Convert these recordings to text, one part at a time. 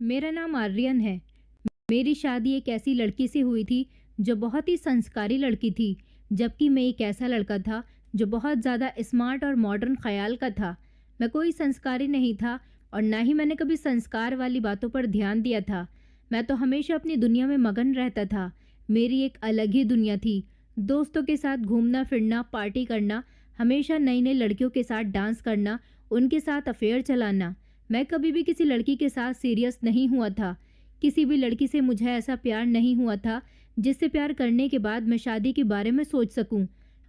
मेरा नाम आर्यन है। मेरी शादी एक ऐसी लड़की से हुई थी जो बहुत ही संस्कारी लड़की थी, जबकि मैं एक ऐसा लड़का था जो बहुत ज़्यादा स्मार्ट और मॉडर्न ख्याल का था। मैं कोई संस्कारी नहीं था और ना ही मैंने कभी संस्कार वाली बातों पर ध्यान दिया था। मैं तो हमेशा अपनी दुनिया में मगन रहता था। मेरी एक अलग ही दुनिया थी। दोस्तों के साथ घूमना फिरना, पार्टी करना, हमेशा नई नई लड़कियों के साथ डांस करना, उनके साथ अफेयर चलाना। मैं कभी भी किसी लड़की के साथ सीरियस नहीं हुआ था। किसी भी लड़की से मुझे ऐसा प्यार नहीं हुआ था जिससे प्यार करने के बाद मैं शादी के बारे में सोच सकूं।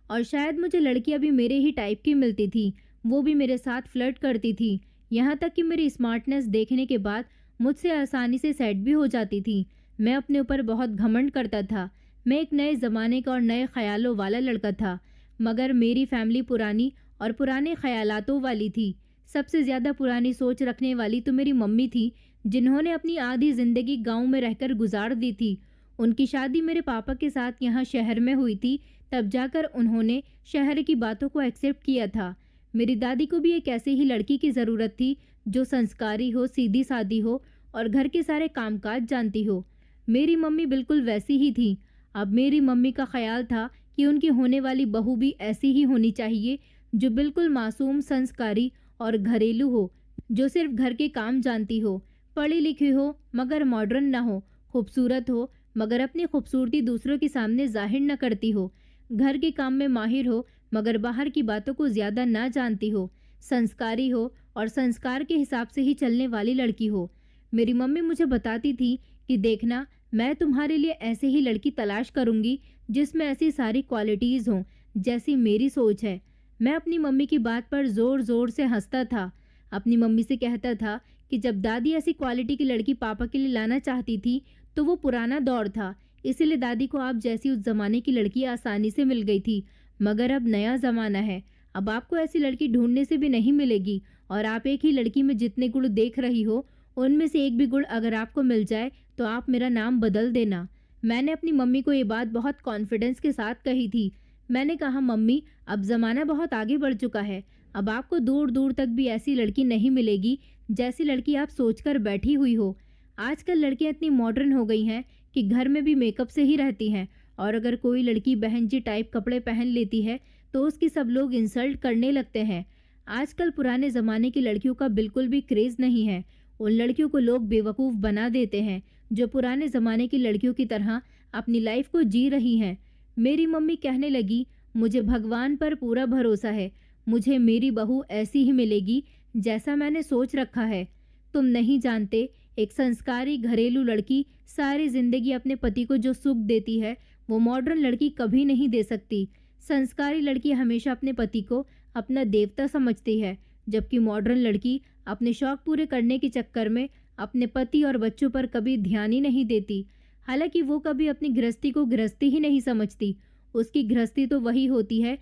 और शायद मुझे लड़कियां भी मेरे ही टाइप की मिलती थी। वो भी मेरे साथ फ्लर्ट करती थी। यहाँ तक कि मेरी स्मार्टनेस देखने के बाद मुझसे आसानी से सेट भी हो जाती थी। मैं अपने ऊपर बहुत घमंड करता था। मैं एक नए ज़माने का और नए ख्यालों वाला लड़का था। मगर मेरी फैमिली पुरानी और पुराने ख्यालातों वाली थी। सबसे ज़्यादा पुरानी सोच रखने वाली तो मेरी मम्मी थी, जिन्होंने अपनी आधी ज़िंदगी गांव में रहकर गुजार दी थी। उनकी शादी मेरे पापा के साथ यहाँ शहर में हुई थी। तब जाकर उन्होंने शहर की बातों को एक्सेप्ट किया था। मेरी दादी को भी एक ऐसी ही लड़की की ज़रूरत थी जो संस्कारी हो, सीधी सादी हो और घर के सारे कामकाज जानती हो। मेरी मम्मी बिल्कुल वैसी ही थी। अब मेरी मम्मी का ख्याल था कि उनकी होने वाली बहू भी ऐसी ही होनी चाहिए, जो बिल्कुल मासूम, संस्कारी और घरेलू हो, जो सिर्फ घर के काम जानती हो, पढ़ी लिखी हो मगर मॉडर्न ना हो, खूबसूरत हो मगर अपनी खूबसूरती दूसरों के सामने जाहिर न करती हो, घर के काम में माहिर हो मगर बाहर की बातों को ज़्यादा ना जानती हो, संस्कारी हो और संस्कार के हिसाब से ही चलने वाली लड़की हो। मेरी मम्मी मुझे बताती थी कि देखना, मैं तुम्हारे लिए ऐसे ही लड़की तलाश करूंगी जिसमें ऐसी सारी क्वालिटीज़ हों जैसी मेरी सोच है। मैं अपनी मम्मी की बात पर ज़ोर ज़ोर से हंसता था। अपनी मम्मी से कहता था कि जब दादी ऐसी क्वालिटी की लड़की पापा के लिए लाना चाहती थी तो वो पुराना दौर था, इसीलिए दादी को आप जैसी उस जमाने की लड़की आसानी से मिल गई थी। मगर अब नया ज़माना है। अब आपको ऐसी लड़की ढूंढने से भी नहीं मिलेगी और आप एक ही लड़की में जितने गुण देख रही हो, उनमें से एक भी गुण अगर आपको मिल जाए तो आप मेरा नाम बदल देना। मैंने अपनी मम्मी को ये बात बहुत कॉन्फिडेंस के साथ कही थी। मैंने कहा, मम्मी, अब ज़माना बहुत आगे बढ़ चुका है। अब आपको दूर दूर तक भी ऐसी लड़की नहीं मिलेगी जैसी लड़की आप सोचकर बैठी हुई हो। आजकल लड़कियां इतनी मॉडर्न हो गई हैं कि घर में भी मेकअप से ही रहती हैं, और अगर कोई लड़की बहन जी टाइप कपड़े पहन लेती है तो उसकी सब लोग इंसल्ट करने लगते हैं। आजकल पुराने ज़माने की लड़कियों का बिल्कुल भी क्रेज़ नहीं है। उन लड़कियों को लोग बेवकूफ़ बना देते हैं जो पुराने ज़माने की लड़कियों की तरह अपनी लाइफ को जी रही हैं। मेरी मम्मी कहने लगी, मुझे भगवान पर पूरा भरोसा है, मुझे मेरी बहू ऐसी ही मिलेगी जैसा मैंने सोच रखा है। तुम नहीं जानते, एक संस्कारी घरेलू लड़की सारी जिंदगी अपने पति को जो सुख देती है वो मॉडर्न लड़की कभी नहीं दे सकती। संस्कारी लड़की हमेशा अपने पति को अपना देवता समझती है, जबकि मॉडर्न लड़की अपने शौक पूरे करने के चक्कर में अपने पति और बच्चों पर कभी ध्यान ही नहीं देती। हालांकि वो कभी अपनी गृहस्थी को गृहस्थी ही नहीं समझती। उसकी गृहस्थी तो वही होती है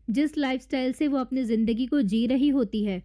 जिस लाइफस्टाइल से वो अपनी ज़िंदगी को जी रही होती है।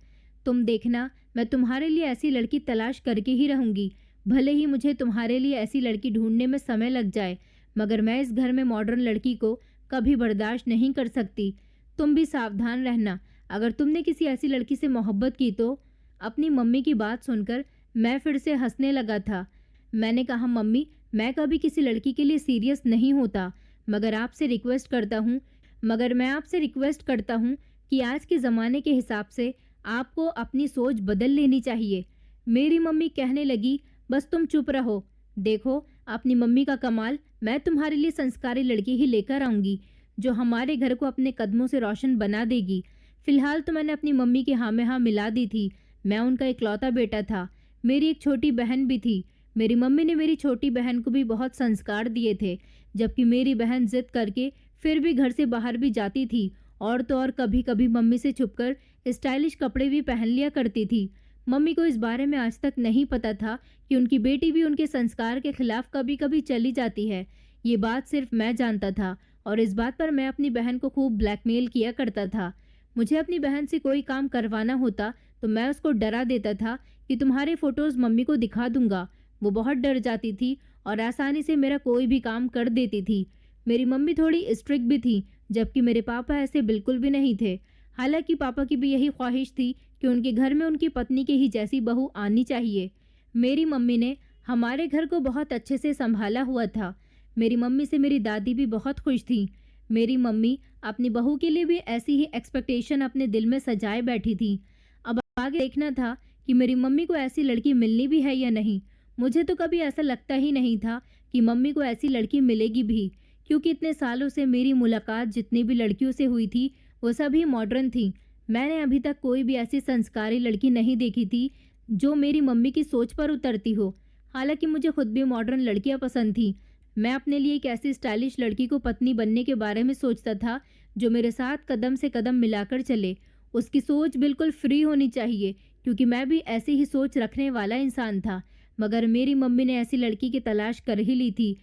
तुम देखना, मैं तुम्हारे लिए ऐसी लड़की तलाश करके ही रहूंगी। भले ही मुझे तुम्हारे लिए ऐसी लड़की ढूंढने में समय लग जाए, मगर मैं इस घर में मॉडर्न लड़की को कभी बर्दाश्त नहीं कर सकती। तुम भी सावधान रहना, अगर तुमने किसी ऐसी लड़की से मोहब्बत की तो। अपनी मम्मी की बात सुनकर मैं फिर से हंसने लगा था। मैंने कहा, मम्मी, मैं कभी किसी लड़की के लिए सीरियस नहीं होता, मगर आपसे रिक्वेस्ट करता हूँ मगर मैं आपसे रिक्वेस्ट करता हूँ कि आज के ज़माने के हिसाब से आपको अपनी सोच बदल लेनी चाहिए। मेरी मम्मी कहने लगी, बस तुम चुप रहो। देखो अपनी मम्मी का कमाल, मैं तुम्हारे लिए संस्कारी लड़की ही लेकर आऊँगी जो हमारे घर को अपने कदमों से रोशन बना देगी। फिलहाल तो मैंने अपनी मम्मी के हाँ में हाँ मिला दी थी। मैं उनका इकलौता बेटा था। मेरी एक छोटी बहन भी थी। मेरी मम्मी ने मेरी छोटी बहन को भी बहुत संस्कार दिए थे, जबकि मेरी बहन जिद करके फिर भी घर से बाहर भी जाती थी, और तो और कभी कभी मम्मी से छुपकर स्टाइलिश कपड़े भी पहन लिया करती थी। मम्मी को इस बारे में आज तक नहीं पता था कि उनकी बेटी भी उनके संस्कार के खिलाफ कभी कभी चली जाती है। ये बात सिर्फ मैं जानता था, और इस बात पर मैं अपनी बहन को खूब ब्लैकमेल किया करता था। मुझे अपनी बहन से कोई काम करवाना होता तो मैं उसको डरा देता था कि तुम्हारे फोटोज़ मम्मी को दिखा दूंगा। वो बहुत डर जाती थी और आसानी से मेरा कोई भी काम कर देती थी। मेरी मम्मी थोड़ी स्ट्रिक्ट भी थी, जबकि मेरे पापा ऐसे बिल्कुल भी नहीं थे। हालांकि पापा की भी यही ख्वाहिश थी कि उनके घर में उनकी पत्नी के ही जैसी बहू आनी चाहिए। मेरी मम्मी ने हमारे घर को बहुत अच्छे से संभाला हुआ था। मेरी मम्मी से मेरी दादी भी बहुत खुश थी। मेरी मम्मी अपनी बहू के लिए भी ऐसी ही एक्सपेक्टेशन अपने दिल में सजाए बैठी थी। अब आगे देखना था कि मेरी मम्मी को ऐसी लड़की मिलनी भी है या नहीं। मुझे तो कभी ऐसा लगता ही नहीं था कि मम्मी को ऐसी लड़की मिलेगी भी, क्योंकि इतने सालों से मेरी मुलाकात जितनी भी लड़कियों से हुई थी वो सभी मॉडर्न थी। मैंने अभी तक कोई भी ऐसी संस्कारी लड़की नहीं देखी थी जो मेरी मम्मी की सोच पर उतरती हो। हालांकि मुझे खुद भी मॉडर्न लड़कियां पसंद थी। मैं अपने लिए एक ऐसी स्टाइलिश लड़की को पत्नी बनने के बारे में सोचता था जो मेरे साथ कदम से कदम मिलाकर चले। उसकी सोच बिल्कुल फ्री होनी चाहिए, क्योंकि मैं भी ऐसी ही सोच रखने वाला इंसान था। मगर मेरी मम्मी ने ऐसी लड़की की तलाश कर ही ली थी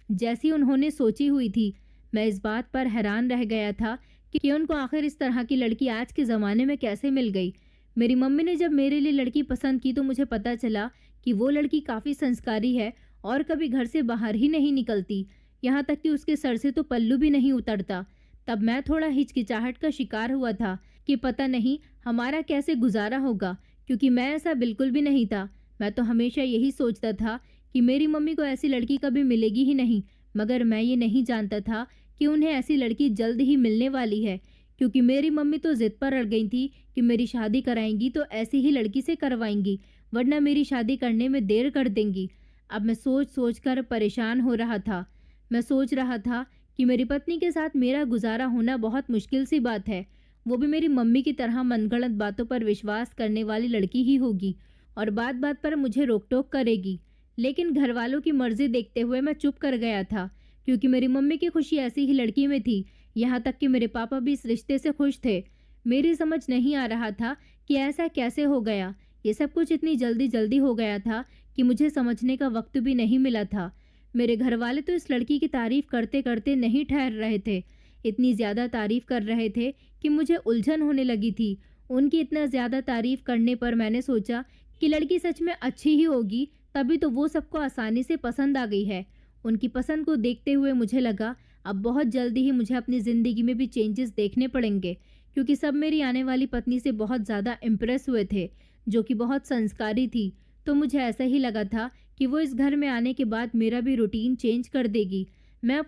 जैसी उन्होंने सोची हुई थी। मैं इस बात पर हैरान रह गया था कि उनको आखिर इस तरह की लड़की आज के ज़माने में कैसे मिल गई। मेरी मम्मी ने जब मेरे लिए लड़की पसंद की तो मुझे पता चला कि वो लड़की काफ़ी संस्कारी है और कभी घर से बाहर ही नहीं निकलती, यहाँ तक कि उसके सर से तो पल्लू भी नहीं उतरता। तब मैं थोड़ा हिचकिचाहट का शिकार हुआ था कि पता नहीं हमारा कैसे गुजारा होगा, क्योंकि मैं ऐसा बिल्कुल भी नहीं था। मैं तो हमेशा यही सोचता था कि मेरी मम्मी को ऐसी लड़की कभी मिलेगी ही नहीं। मगर मैं ये नहीं जानता था कि उन्हें ऐसी लड़की जल्द ही मिलने वाली है, क्योंकि मेरी मम्मी तो ज़िद पर अड़ गई थी कि मेरी शादी कराएंगी तो ऐसी ही लड़की से करवाएंगी, वरना मेरी शादी करने में देर कर देंगी। अब मैं सोच सोच कर परेशान हो रहा था। मैं सोच रहा था कि मेरी पत्नी के साथ मेरा गुजारा होना बहुत मुश्किल सी बात है। वो भी मेरी मम्मी की तरह मनगढ़ंत बातों पर विश्वास करने वाली लड़की ही होगी और बात बात पर मुझे रोक टोक करेगी। लेकिन घर वालों की मर्जी देखते हुए मैं चुप कर गया था, क्योंकि मेरी मम्मी की खुशी ऐसी ही लड़की में थी। यहाँ तक कि मेरे पापा भी इस रिश्ते से खुश थे। मेरी समझ नहीं आ रहा था कि ऐसा कैसे हो गया। ये सब कुछ इतनी जल्दी जल्दी हो गया था कि मुझे समझने का वक्त भी नहीं मिला था। मेरे घर वाले तो इस लड़की की तारीफ करते करते नहीं ठहर रहे थे। इतनी ज़्यादा तारीफ कर रहे थे कि मुझे उलझन होने लगी थी। उनकी इतना ज़्यादा तारीफ करने पर मैंने सोचा कि लड़की सच में अच्छी ही होगी, तभी तो वो सबको आसानी से पसंद आ गई है। उनकी पसंद को देखते हुए मुझे लगा अब बहुत जल्दी ही मुझे अपनी ज़िंदगी में भी चेंजेस देखने पड़ेंगे, क्योंकि सब मेरी आने वाली पत्नी से बहुत ज़्यादा इम्प्रेस हुए थे, जो कि बहुत संस्कारी थी। तो मुझे ऐसा ही लगा था कि वो इस घर में आने के बाद मेरा भी रूटीन चेंज कर देगी। मैं अब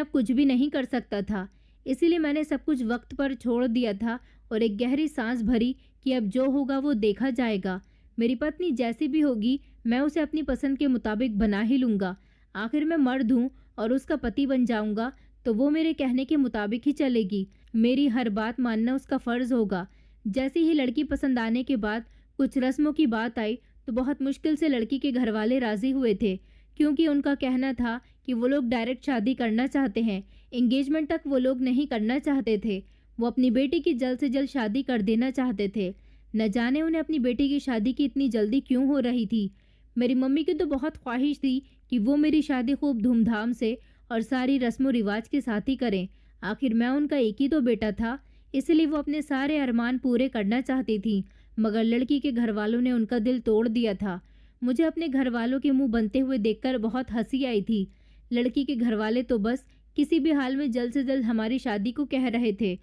कुछ भी नहीं कर सकता था। इसीलिए मैंने सब कुछ वक्त पर छोड़ दिया था और एक गहरी सांस भरी कि अब जो होगा वो देखा जाएगा। मेरी पत्नी जैसी भी होगी मैं उसे अपनी पसंद के मुताबिक बना ही लूँगा। आखिर मैं मर्द हूँ और उसका पति बन जाऊँगा तो वो मेरे कहने के मुताबिक ही चलेगी। मेरी हर बात मानना उसका फ़र्ज़ होगा। जैसी ही लड़की पसंद आने के बाद कुछ रस्मों की बात आई तो बहुत मुश्किल से लड़की के घर वाले राज़ी हुए थे, क्योंकि उनका कहना था कि वो लोग डायरेक्ट शादी करना चाहते हैं। एंगेजमेंट तक वो लोग नहीं करना चाहते थे। वो अपनी बेटी की जल्द से जल्द शादी कर देना चाहते थे। न जाने उन्हें अपनी बेटी की शादी की इतनी जल्दी क्यों हो रही थी। मेरी मम्मी की तो बहुत ख्वाहिश थी कि वो मेरी शादी खूब धूमधाम से और सारी रस्मों रिवाज के साथ ही करें। आखिर मैं उनका एक ही तो बेटा था, इसलिए वो अपने सारे अरमान पूरे करना चाहती थी। मगर लड़की के घर वालों ने उनका दिल तोड़ दिया था। मुझे अपने घर वालों के मुंह बनते हुए देखकर बहुत हंसी आई थी। लड़की के घर वाले तो बस किसी भी हाल में जल्द से जल्द हमारी शादी को कह रहे थे।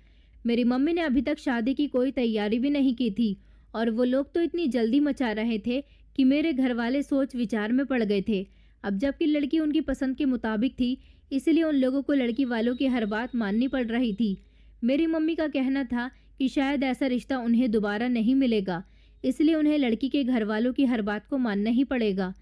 मेरी मम्मी ने अभी तक शादी की कोई तैयारी भी नहीं की थी और वो लोग तो इतनी जल्दी मचा रहे थे कि मेरे घर वाले सोच विचार में पड़ गए थे। अब जबकि लड़की उनकी पसंद के मुताबिक थी, इसलिए उन लोगों को लड़की वालों की हर बात माननी पड़ रही थी। मेरी मम्मी का कहना था कि शायद ऐसा रिश्ता उन्हें दोबारा नहीं मिलेगा, इसलिए उन्हें लड़की के घर वालों की हर बात को मानना ही पड़ेगा।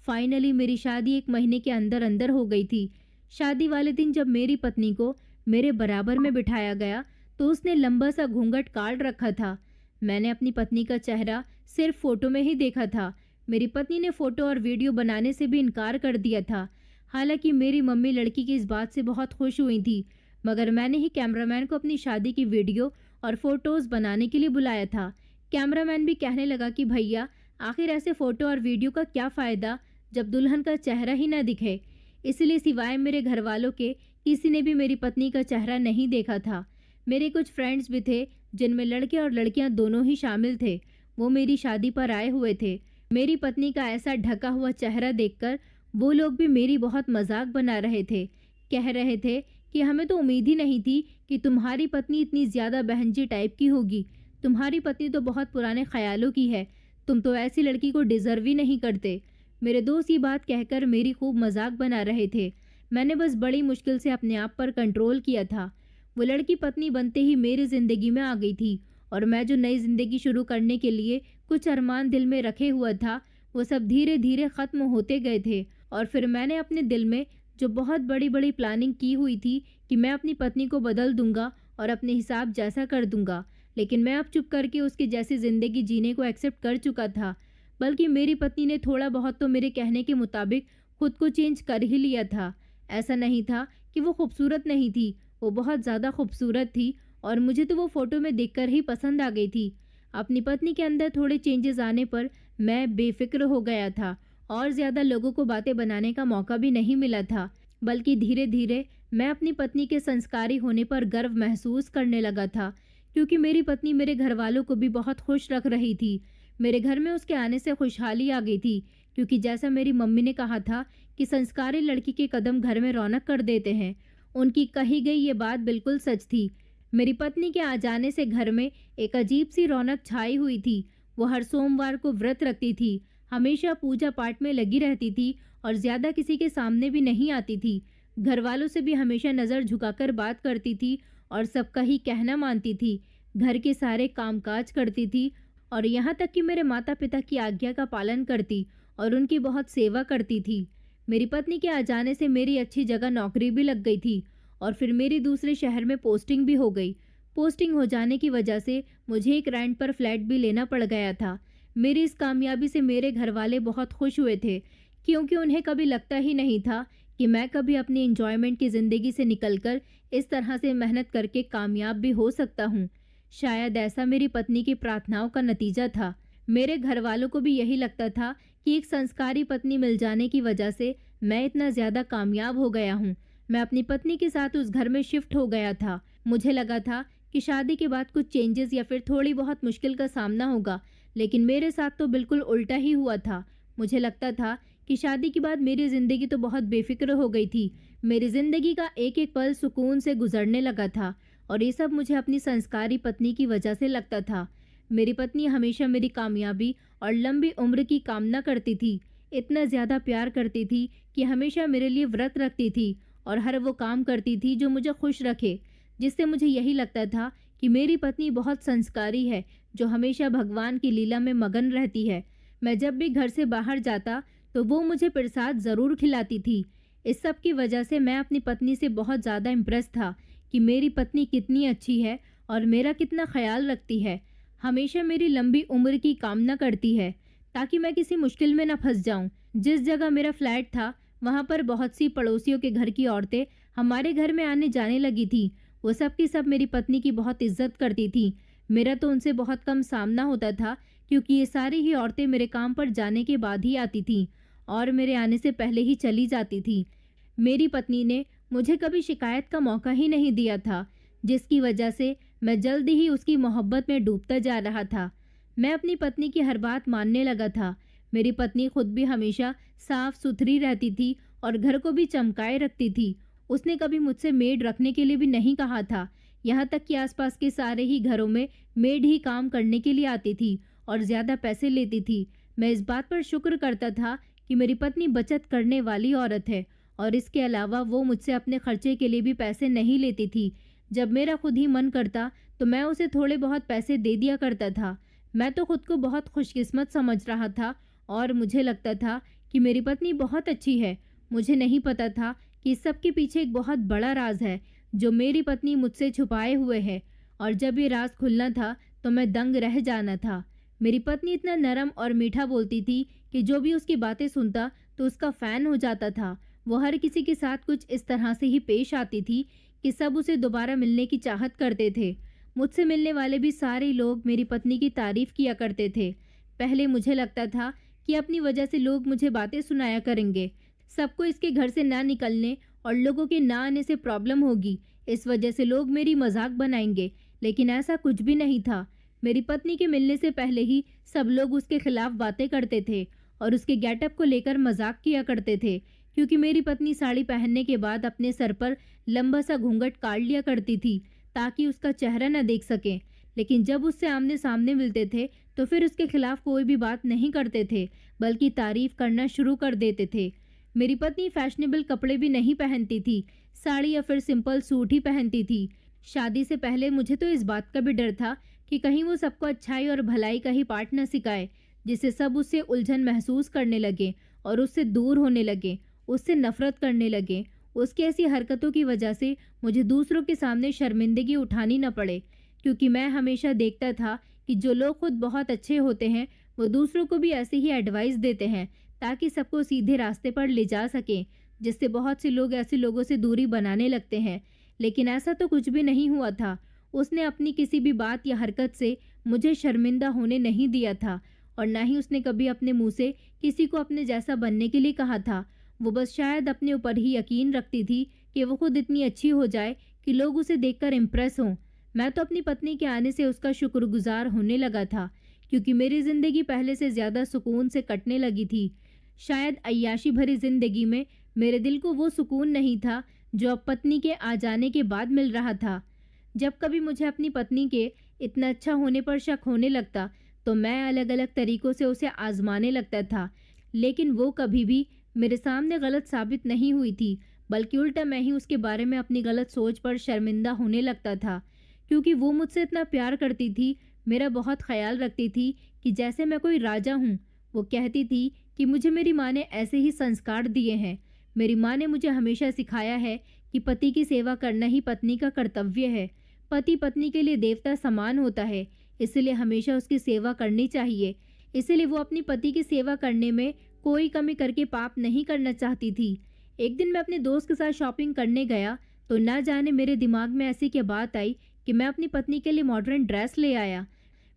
फाइनली मेरी शादी 1 महीने के अंदर अंदर हो गई थी। शादी वाले दिन जब मेरी पत्नी को मेरे बराबर में बिठाया गया तो उसने लंबा सा घूंघट काट रखा था। मैंने अपनी पत्नी का चेहरा सिर्फ फ़ोटो में ही देखा था। मेरी पत्नी ने फ़ोटो और वीडियो बनाने से भी इनकार कर दिया था। हालांकि मेरी मम्मी लड़की की इस बात से बहुत खुश हुई थी, मगर मैंने ही कैमरामैन को अपनी शादी की वीडियो और फ़ोटोज़ बनाने के लिए बुलाया था। कैमरामैन भी कहने लगा कि भैया आखिर ऐसे फ़ोटो और वीडियो का क्या फ़ायदा जब दुल्हन का चेहरा ही ना दिखे। इसलिए सिवाय मेरे घर वालों के किसी ने भी मेरी पत्नी का चेहरा नहीं देखा था। मेरे कुछ फ्रेंड्स भी थे जिनमें लड़के और लड़कियां दोनों ही शामिल थे। वो मेरी शादी पर आए हुए थे। मेरी पत्नी का ऐसा ढका हुआ चेहरा देखकर वो लोग भी मेरी बहुत मजाक बना रहे थे। कह रहे थे कि हमें तो उम्मीद ही नहीं थी कि तुम्हारी पत्नी इतनी ज़्यादा बहनजी टाइप की होगी। तुम्हारी पत्नी तो बहुत पुराने ख्यालों की है। तुम तो ऐसी लड़की को डिजर्व ही नहीं करते। मेरे दोस्त ये बात कहकर मेरी खूब मजाक बना रहे थे। मैंने बस बड़ी मुश्किल से अपने आप पर कंट्रोल किया था। वो लड़की पत्नी बनते ही मेरी जिंदगी में आ गई थी और मैं जो नई जिंदगी शुरू करने के लिए कुछ अरमान दिल में रखे हुआ था, वो सब धीरे धीरे खत्म होते गए थे। और फिर मैंने अपने दिल में जो बहुत बड़ी बड़ी प्लानिंग की हुई थी कि मैं अपनी पत्नी को बदल दूंगा और अपने हिसाब जैसा कर दूंगा, लेकिन मैं अब चुप करके उसकी जैसी ज़िंदगी जीने को एक्सेप्ट कर चुका था। बल्कि मेरी पत्नी ने थोड़ा बहुत तो मेरे कहने के मुताबिक खुद को चेंज कर ही लिया था। ऐसा नहीं था कि वो खूबसूरत नहीं थी, वो बहुत ज़्यादा खूबसूरत थी और मुझे तो वो फ़ोटो में देखकर ही पसंद आ गई थी। अपनी पत्नी के अंदर थोड़े चेंजेस आने पर मैं बेफिक्र हो गया था और ज़्यादा लोगों को बातें बनाने का मौका भी नहीं मिला था। बल्कि धीरे धीरे मैं अपनी पत्नी के संस्कारी होने पर गर्व महसूस करने लगा था, क्योंकि मेरी पत्नी मेरे घर वालों को भी बहुत खुश रख रही थी। मेरे घर में उसके आने से खुशहाली आ गई थी, क्योंकि जैसा मेरी मम्मी ने कहा था कि संस्कारी लड़की के कदम घर में रौनक कर देते हैं, उनकी कही गई ये बात बिल्कुल सच थी। मेरी पत्नी के आ जाने से घर में एक अजीब सी रौनक छाई हुई थी। वो हर सोमवार को व्रत रखती थी, हमेशा पूजा पाठ में लगी रहती थी और ज़्यादा किसी के सामने भी नहीं आती थी। घर वालों से भी हमेशा नज़र झुकाकर बात करती थी और सबका ही कहना मानती थी। घर के सारे कामकाज करती थी और यहाँ तक कि मेरे माता पिता की आज्ञा का पालन करती और उनकी बहुत सेवा करती थी। मेरी पत्नी के आ जाने से मेरी अच्छी जगह नौकरी भी लग गई थी और फिर मेरी दूसरे शहर में पोस्टिंग भी हो गई। पोस्टिंग हो जाने की वजह से मुझे एक रेंट पर फ्लैट भी लेना पड़ गया था। मेरी इस कामयाबी से मेरे घर वाले बहुत खुश हुए थे, क्योंकि उन्हें कभी लगता ही नहीं था कि मैं कभी अपनी एंजॉयमेंट की ज़िंदगी से निकलकर इस तरह से मेहनत करके कामयाब भी हो सकता हूँ। शायद ऐसा मेरी पत्नी की प्रार्थनाओं का नतीजा था। मेरे घर वालों को भी यही लगता था कि एक संस्कारी पत्नी मिल जाने की वजह से मैं इतना ज़्यादा कामयाब हो गया हूँ। मैं अपनी पत्नी के साथ उस घर में शिफ्ट हो गया था। मुझे लगा था कि शादी के बाद कुछ चेंजेस या फिर थोड़ी बहुत मुश्किल का सामना होगा, लेकिन मेरे साथ तो बिल्कुल उल्टा ही हुआ था। मुझे लगता था कि शादी के बाद मेरी ज़िंदगी तो बहुत बेफिक्र हो गई थी। मेरी ज़िंदगी का एक एक पल सुकून से गुजरने लगा था और ये सब मुझे अपनी संस्कारी पत्नी की वजह से लगता था। मेरी पत्नी हमेशा मेरी कामयाबी और लंबी उम्र की कामना करती थी। इतना ज़्यादा प्यार करती थी कि हमेशा मेरे लिए व्रत रखती थी और हर वो काम करती थी जो मुझे खुश रखे, जिससे मुझे यही लगता था कि मेरी पत्नी बहुत संस्कारी है, जो हमेशा भगवान की लीला में मगन रहती है। मैं जब भी घर से बाहर जाता तो वो मुझे प्रसाद ज़रूर खिलाती थी। इस सब की वजह से मैं अपनी पत्नी से बहुत ज़्यादा इम्प्रेस था कि मेरी पत्नी कितनी अच्छी है और मेरा कितना ख्याल रखती है। हमेशा मेरी लंबी उम्र की कामना करती है ताकि मैं किसी मुश्किल में न फंस जाऊं। जिस जगह मेरा फ्लैट था वहाँ पर बहुत सी पड़ोसियों के घर की औरतें हमारे घर में आने जाने लगी थी। वो सब की सब मेरी पत्नी की बहुत इज्जत करती थी। मेरा तो उनसे बहुत कम सामना होता था, क्योंकि ये सारी ही औरतें मेरे काम पर जाने के बाद ही आती थीं और मेरे आने से पहले ही चली जाती थी। मेरी पत्नी ने मुझे कभी शिकायत का मौका ही नहीं दिया था, जिसकी वजह से मैं जल्दी ही उसकी मोहब्बत में डूबता जा रहा था। मैं अपनी पत्नी की हर बात मानने लगा था। मेरी पत्नी खुद भी हमेशा साफ सुथरी रहती थी और घर को भी चमकाए रखती थी। उसने कभी मुझसे मेड रखने के लिए भी नहीं कहा था। यहाँ तक कि आसपास के सारे ही घरों में मेड ही काम करने के लिए आती थी और ज़्यादा पैसे लेती थी। मैं इस बात पर शुक्र करता था कि मेरी पत्नी बचत करने वाली औरत है और इसके अलावा वो मुझसे अपने खर्चे के लिए भी पैसे नहीं लेती थी। जब मेरा खुद ही मन करता तो मैं उसे थोड़े बहुत पैसे दे दिया करता था। मैं तो खुद को बहुत खुशकिस्मत समझ रहा था और मुझे लगता था कि मेरी पत्नी बहुत अच्छी है। मुझे नहीं पता था कि इस सब के पीछे एक बहुत बड़ा राज है जो मेरी पत्नी मुझसे छुपाए हुए है, और जब ये राज खुलना था तो मैं दंग रह जाना था। मेरी पत्नी इतना नरम और मीठा बोलती थी कि जो भी उसकी बातें सुनता तो उसका फ़ैन हो जाता था। वो हर किसी के साथ कुछ इस तरह से ही पेश आती थी कि सब उसे दोबारा मिलने की चाहत करते थे। मुझसे मिलने वाले भी सारे लोग मेरी पत्नी की तारीफ़ किया करते थे। पहले मुझे लगता था कि अपनी वजह से लोग मुझे बातें सुनाया करेंगे, सबको इसके घर से ना निकलने और लोगों के ना आने से प्रॉब्लम होगी, इस वजह से लोग मेरी मजाक बनाएंगे। लेकिन ऐसा कुछ भी नहीं था। मेरी पत्नी के मिलने से पहले ही सब लोग उसके खिलाफ बातें करते थे और उसके गेटअप को लेकर मजाक किया करते थे, क्योंकि मेरी पत्नी साड़ी पहनने के बाद अपने सर पर लंबा सा घूंघट काट लिया करती थी ताकि उसका चेहरा न देख सकें। लेकिन जब उससे आमने सामने मिलते थे तो फिर उसके खिलाफ कोई भी बात नहीं करते थे, बल्कि तारीफ करना शुरू कर देते थे। मेरी पत्नी फैशनेबल कपड़े भी नहीं पहनती थी, साड़ी या फिर सिंपल सूट ही पहनती थी। शादी से पहले मुझे तो इस बात का भी डर था कि कहीं वो सबको अच्छाई और भलाई का ही पाठ न सिखाए, जिससे सब उससे उलझन महसूस करने लगे और उससे दूर होने लगे, उससे नफरत करने लगे। उसकी ऐसी हरकतों की वजह से मुझे दूसरों के सामने शर्मिंदगी उठानी न पड़े, क्योंकि मैं हमेशा देखता था कि जो लोग खुद बहुत अच्छे होते हैं वो दूसरों को भी ऐसे ही एडवाइस देते हैं ताकि सबको सीधे रास्ते पर ले जा सकें, जिससे बहुत से लोग ऐसे लोगों से दूरी बनाने लगते हैं। लेकिन ऐसा तो कुछ भी नहीं हुआ था। उसने अपनी किसी भी बात या हरकत से मुझे शर्मिंदा होने नहीं दिया था और ना ही उसने कभी अपने मुंह से किसी को अपने जैसा बनने के लिए कहा था। वो बस शायद अपने ऊपर ही यकीन रखती थी कि वो खुद इतनी अच्छी हो जाए कि लोग उसे देखकर इम्प्रेस हों। मैं तो अपनी पत्नी के आने से उसका शुक्रगुजार होने लगा था, क्योंकि मेरी ज़िंदगी पहले से ज़्यादा सुकून से कटने लगी थी। शायद अय्याशी भरी ज़िंदगी में मेरे दिल को वो सुकून नहीं था जो अब पत्नी के आ जाने के बाद मिल रहा था। जब कभी मुझे अपनी पत्नी के इतना अच्छा होने पर शक होने लगता तो मैं अलग अलग तरीक़ों से उसे आजमाने लगता था, लेकिन वो कभी भी मेरे सामने गलत साबित नहीं हुई थी, बल्कि उल्टा मैं ही उसके बारे में अपनी गलत सोच पर शर्मिंदा होने लगता था। क्योंकि वो मुझसे इतना प्यार करती थी, मेरा बहुत ख्याल रखती थी कि जैसे मैं कोई राजा हूँ। वो कहती थी कि मुझे मेरी माँ ने ऐसे ही संस्कार दिए हैं। मेरी माँ ने मुझे हमेशा सिखाया है कि पति की सेवा करना ही पत्नी का कर्तव्य है। पति पत्नी के लिए देवता समान होता है, इसलिए हमेशा उसकी सेवा करनी चाहिए। इसलिए वो अपनी पति की सेवा करने में कोई कमी करके पाप नहीं करना चाहती थी। एक दिन मैं अपने दोस्त के साथ शॉपिंग करने गया तो ना जाने मेरे दिमाग में ऐसी क्या बात आई कि मैं अपनी पत्नी के लिए मॉडर्न ड्रेस ले आया।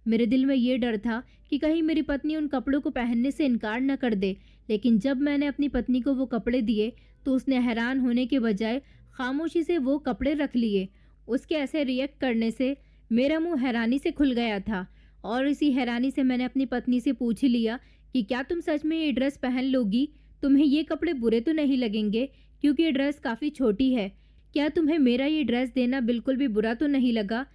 मेरे दिल में ये डर था कि कहीं मेरी पत्नी उन कपड़ों को पहनने से इनकार न कर दे, लेकिन जब मैंने अपनी पत्नी को वो कपड़े दिए तो उसने हैरान होने के बजाय खामोशी से वो कपड़े रख लिए। उसके ऐसे रिएक्ट करने से मेरा मुंह हैरानी से खुल गया था और इसी हैरानी से मैंने अपनी पत्नी से पूछ लिया कि क्या तुम सच में ये ड्रेस पहन लोगी? तुम्हें ये कपड़े बुरे तो नहीं लगेंगे? क्योंकि ये ड्रेस काफ़ी छोटी है। क्या तुम्हें मेरा ये ड्रेस देना बिल्कुल भी बुरा तो नहीं लगा?